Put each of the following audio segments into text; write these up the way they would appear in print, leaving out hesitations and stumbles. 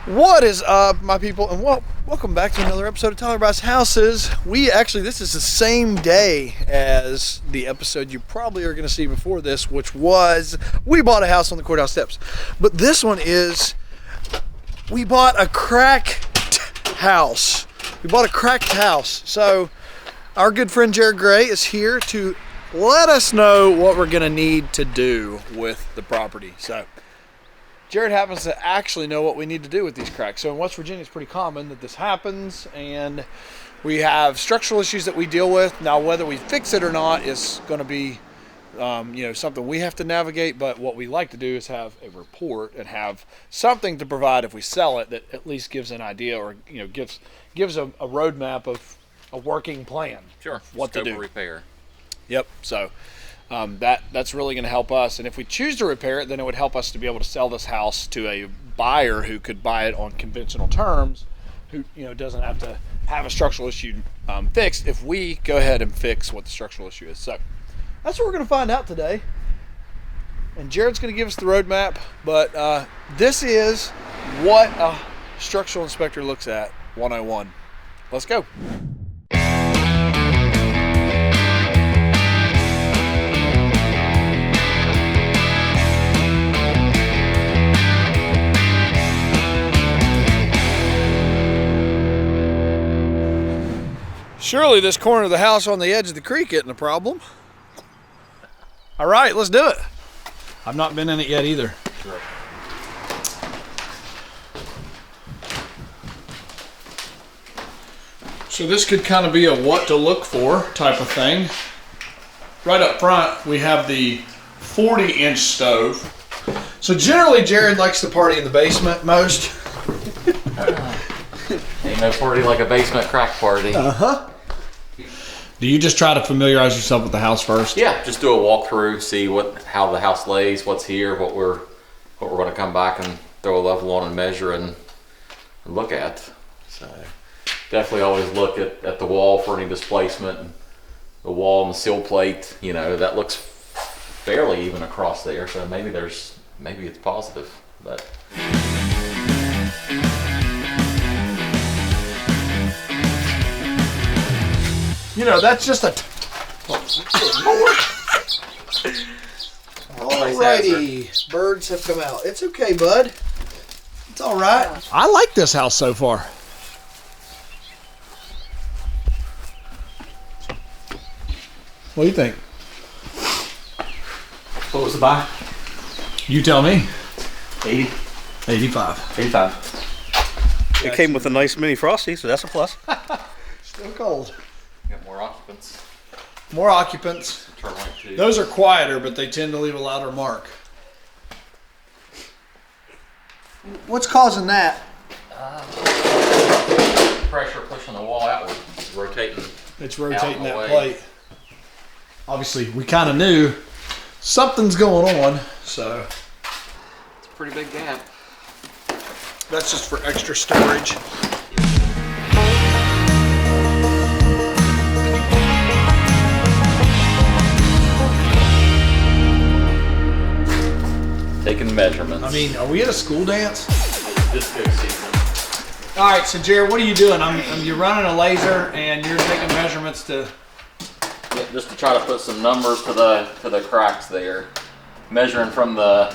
What is up, my people, and welcome back to another episode of Tyler Buys Houses. This is the same day as the episode you probably are going to see before this, which was we bought a house on the courthouse steps. But this one is we bought a cracked house. So our good friend Jared Gray is here to let us know what we're going to need to do with the property. So Jared happens to actually know what we need to do with these cracks. So in West Virginia, it's pretty common that this happens, and we have structural issues that we deal with. Now, whether we fix it or not is going to be, something we have to navigate. But what we like to do is have a report and have something to provide if we sell it that at least gives an idea, or gives a roadmap of a working plan. Sure. What to do. Repair. Yep. So that's really going to help us, and if we choose to repair it, then it would help us to be able to sell this house to a buyer who could buy it on conventional terms, who doesn't have to have a structural issue fixed if we go ahead and fix what the structural issue is. So that's what we're going to find out today, and Jared's going to give us the roadmap. But this is what a structural inspector looks at 101. Let's go. Surely this corner of the house on the edge of the creek isn't a problem. All right, let's do it. I've not been in it yet either. Sure. So this could kind of be a what to look for type of thing. Right up front, we have the 40-inch stove. So generally, Jared likes to party in the basement most. Ain't no party like a basement crack party. Uh-huh. Do you just try to familiarize yourself with the house first? Yeah, just do a walkthrough, see how the house lays, what's here, what we're going to come back and throw a level on and measure and look at. So definitely always look at the wall for any displacement. The wall and the sill plate, that looks fairly even across there. So maybe it's positive, but. That's just a. Alrighty, birds have come out. It's okay, bud. It's all right. I like this house so far. What do you think? What was the buy? You tell me. 80. 85. 85. It came with a nice mini Frosty, so that's a plus. Still cold. Got more occupants. More occupants. Turn right too. Those are quieter, but they tend to leave a louder mark. What's causing that? Pressure pushing the wall outward. It's rotating. It's rotating that way. plate. Obviously, we kind of knew something's going on, so. It's a pretty big gap. That's just for extra storage. Taking measurements. I mean, are we at a school dance? Disco season. All right, so Jared, what are you doing? You're running a laser and you're taking measurements to. Yeah, just to try to put some numbers to the cracks there. Measuring from the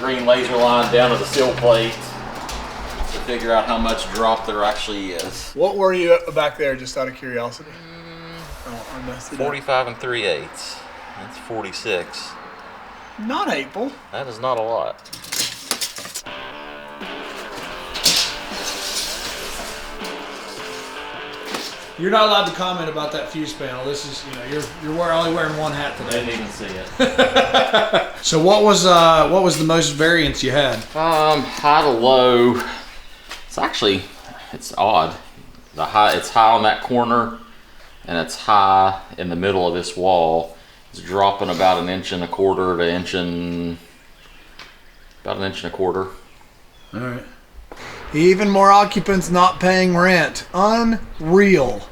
green laser line down to the sill plate to figure out how much drop there actually is. What were you back there, just out of curiosity? Oh, I messed it up. 45 and 3/8. That's 46. Not April. That is not a lot. You're not allowed to comment about that fuse panel. This is, you're only wearing one hat today. Didn't even see it. So what was the most variance you had? High to low. It's odd. It's high on that corner, and it's high in the middle of this wall. It's dropping about an inch and a quarter to about an inch and a quarter. All right. Even more occupants not paying rent. Unreal.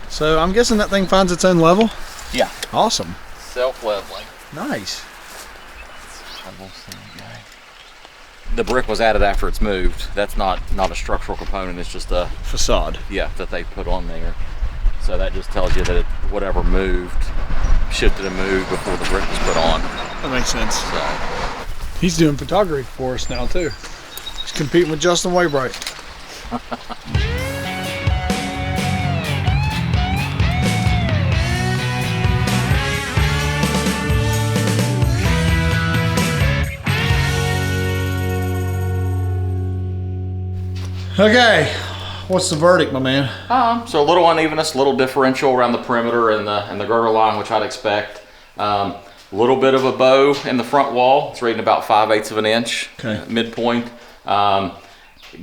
So I'm guessing that thing finds its own level? Yeah. Awesome. Self-leveling. Nice. the brick was added after it's moved. That's not a structural component. It's just a Facade. that they put on there. So that just tells you that whatever moved, shifted and moved before the brick was put on. That makes sense. So He's doing photography for us now too. He's competing with Justin Waybright. Okay, what's the verdict, my man? so a little unevenness, a little differential around the perimeter and the girder line, which I'd expect. A little bit of a bow in the front wall. It's rating about 5/8 of an inch, Okay. midpoint.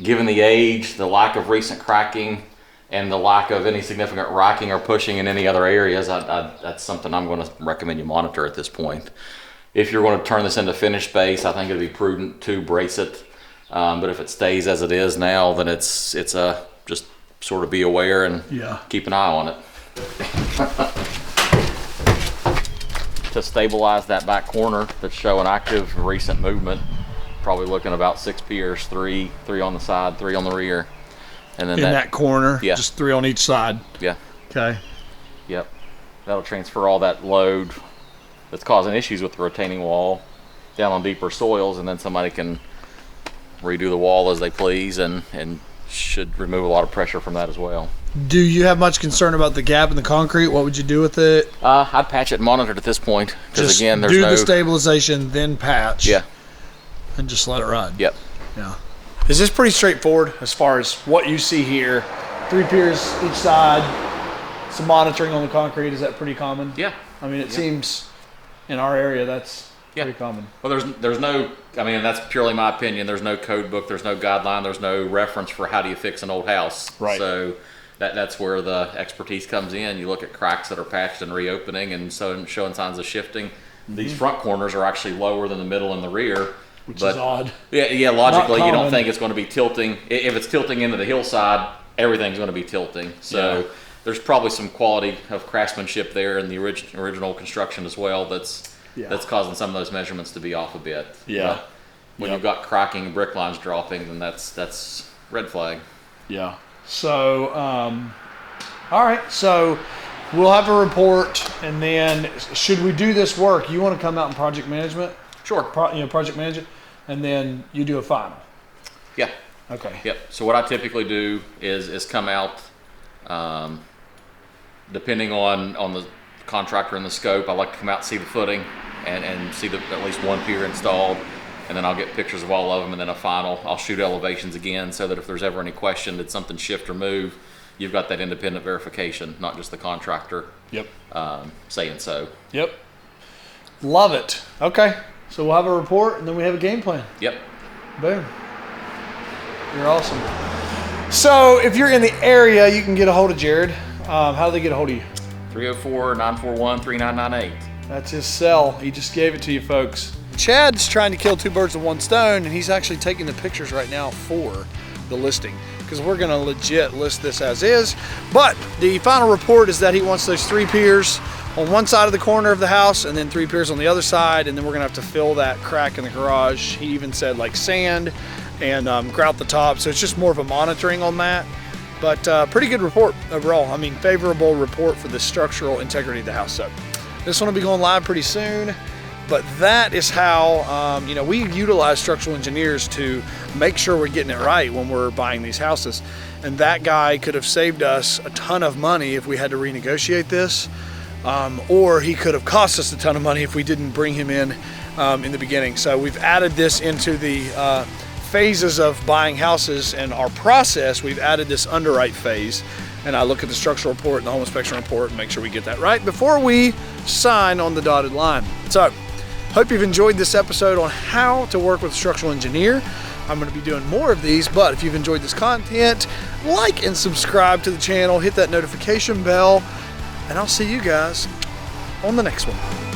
Given the age, the lack of recent cracking, and the lack of any significant rocking or pushing in any other areas, that's something I'm going to recommend you monitor at this point. If you're going to turn this into finished base, I think it'd be prudent to brace it. But if it stays as it is now, then it's just sort of be aware and keep an eye on it. To stabilize that back corner that's showing active recent movement, probably looking about 6 piers, three on the side, 3 on the rear, and then In that corner, Yeah. just 3 on each side. yeah, Okay. yep, that'll transfer all that load that's causing issues with the retaining wall down on deeper soils, and then somebody can redo the wall as they please and should remove a lot of pressure from that as well. Do you have much concern about the gap in the concrete? What would you do with it? I'd patch it and monitor it at this point, because Just again, there's do no the stabilization, then patch. yeah, And just let it run. yep. Yeah. Is this pretty straightforward as far as what you see here? 3 piers each side, some monitoring on the concrete. Is that pretty common? Yeah. I mean, it seems in our area that's pretty common. Well, there's no, I mean, that's purely my opinion. There's no code book, there's no guideline, there's no reference for how do you fix an old house. Right. So that's where the expertise comes in. You look at cracks that are patched and reopening and so showing signs of shifting. These front corners are actually lower than the middle and the rear. Which is odd. Yeah, logically, you common. don't think it's going to be tilting. If it's tilting into the hillside, everything's going to be tilting. So there's probably some quality of craftsmanship there in the original construction as well that's causing some of those measurements to be off a bit. Yeah. But when you've got cracking and brick lines dropping, then that's red flag. Yeah. So, all right. So we'll have a report, and then should we do this work? You want to come out in project management? Sure. Project management, and then you do a final. Yeah. Okay. Yep. So what I typically do is come out, depending on the contractor and the scope. I like to come out and see the footing and see at least one pier installed, and then I'll get pictures of all of them, and then a final. I'll shoot elevations again so that if there's ever any question, did something shift or move, you've got that independent verification, not just the contractor saying so. Yep. Love it. Okay. So we'll have a report, and then we have a game plan. Yep. Boom. You're awesome. So if you're in the area, you can get a hold of Jared. How do they get a hold of you? 304-941-3998. That's his cell. He just gave it to you, folks. Chad's trying to kill 2 birds with 1 stone, and he's actually taking the pictures right now for the listing, because we're going to legit list this as is. But the final report is that he wants those 3 piers on one side of the corner of the house and then 3 piers on the other side, and then we're going to have to fill that crack in the garage. He even said like sand and grout the top, so it's just more of a monitoring on that. But pretty good report overall. I mean, favorable report for the structural integrity of the house. So this one will be going live pretty soon. But that is how, we utilize structural engineers to make sure we're getting it right when we're buying these houses. And that guy could have saved us a ton of money if we had to renegotiate this. Or he could have cost us a ton of money if we didn't bring him in the beginning. So we've added this into the phases of buying houses and our process. We've added this underwrite phase, and I look at the structural report and the home inspection report and make sure we get that right before we sign on the dotted line. So hope you've enjoyed this episode on how to work with a structural engineer. I'm going to be doing more of these, but if you've enjoyed this content, like and subscribe to the channel, hit that notification bell, and I'll see you guys on the next one.